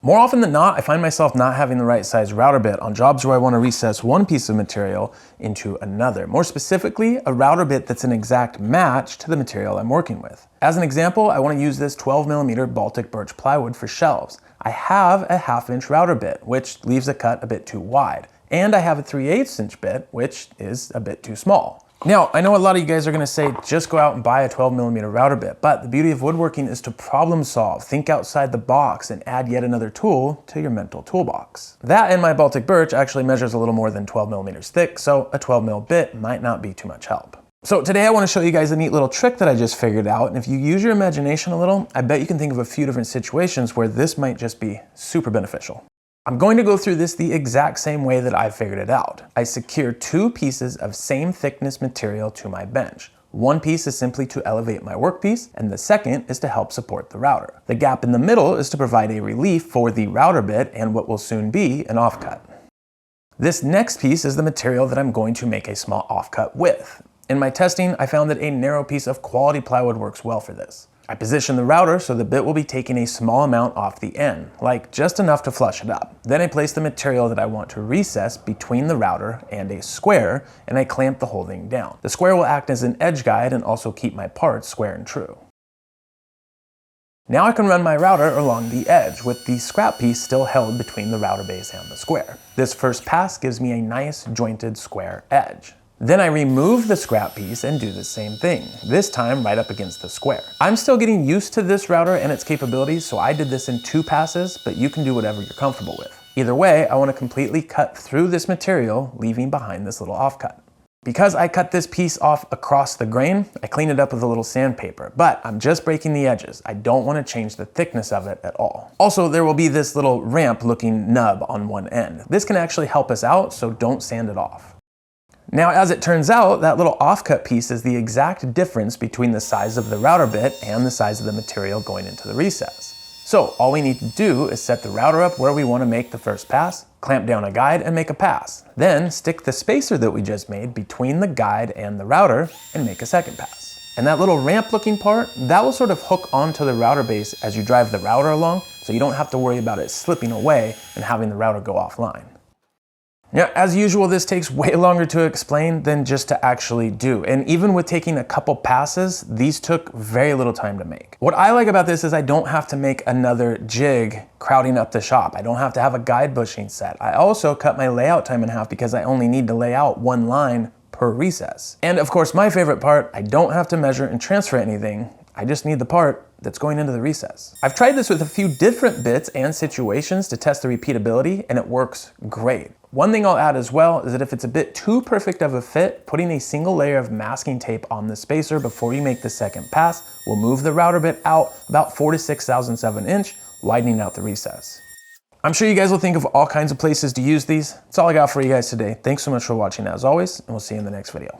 More often than not, I find myself not having the right size router bit on jobs where I want to recess one piece of material into another. More specifically, a router bit that's an exact match to the material I'm working with. As an example, I want to use this 12mm Baltic birch plywood for shelves. I have a 1/2 inch router bit, which leaves the cut a bit too wide. And I have a 3/8 inch bit, which is a bit too small. Now, I know a lot of you guys are gonna say, just go out and buy a 12mm router bit, but the beauty of woodworking is to problem solve, think outside the box, and add yet another tool to your mental toolbox. That and my Baltic birch actually measures a little more than 12mm thick, so a 12mm bit might not be too much help. So today I wanna show you guys a neat little trick that I just figured out, and if you use your imagination a little, I bet you can think of a few different situations where this might just be super beneficial. I'm going to go through this the exact same way that I figured it out. I secure 2 pieces of same thickness material to my bench. One piece is simply to elevate my workpiece, and the second is to help support the router. The gap in the middle is to provide a relief for the router bit and what will soon be an offcut. This next piece is the material that I'm going to make a small offcut with. In my testing, I found that a narrow piece of quality plywood works well for this. I position the router so the bit will be taking a small amount off the end, like just enough to flush it up. Then I place the material that I want to recess between the router and a square, and I clamp the whole thing down. The square will act as an edge guide and also keep my parts square and true. Now I can run my router along the edge with the scrap piece still held between the router base and the square. This first pass gives me a nice jointed square edge. Then I remove the scrap piece and do the same thing, this time right up against the square. I'm still getting used to this router and its capabilities, so I did this in 2 passes, but you can do whatever you're comfortable with. Either way, I want to completely cut through this material, leaving behind this little offcut. Because I cut this piece off across the grain, I clean it up with a little sandpaper, but I'm just breaking the edges. I don't want to change the thickness of it at all. Also, there will be this little ramp looking nub on one end. This can actually help us out, so don't sand it off. Now, as it turns out, that little offcut piece is the exact difference between the size of the router bit and the size of the material going into the recess. So all we need to do is set the router up where we want to make the first pass, clamp down a guide and make a pass. Then stick the spacer that we just made between the guide and the router and make a second pass. And that little ramp looking part, that will sort of hook onto the router base as you drive the router along, so you don't have to worry about it slipping away and having the router go offline. Now, as usual, this takes way longer to explain than just to actually do. And even with taking a couple passes, these took very little time to make. What I like about this is I don't have to make another jig crowding up the shop. I don't have to have a guide bushing set. I also cut my layout time in half because I only need to lay out 1 line per recess. And of course, my favorite part, I don't have to measure and transfer anything. I just need the part that's going into the recess. I've tried this with a few different bits and situations to test the repeatability, and it works great. One thing I'll add as well is that if it's a bit too perfect of a fit, putting a single layer of masking tape on the spacer before you make the second pass will move the router bit out about 4 to 6/1000 of an inch, widening out the recess. I'm sure you guys will think of all kinds of places to use these. That's all I got for you guys today. Thanks so much for watching as always, and we'll see you in the next video.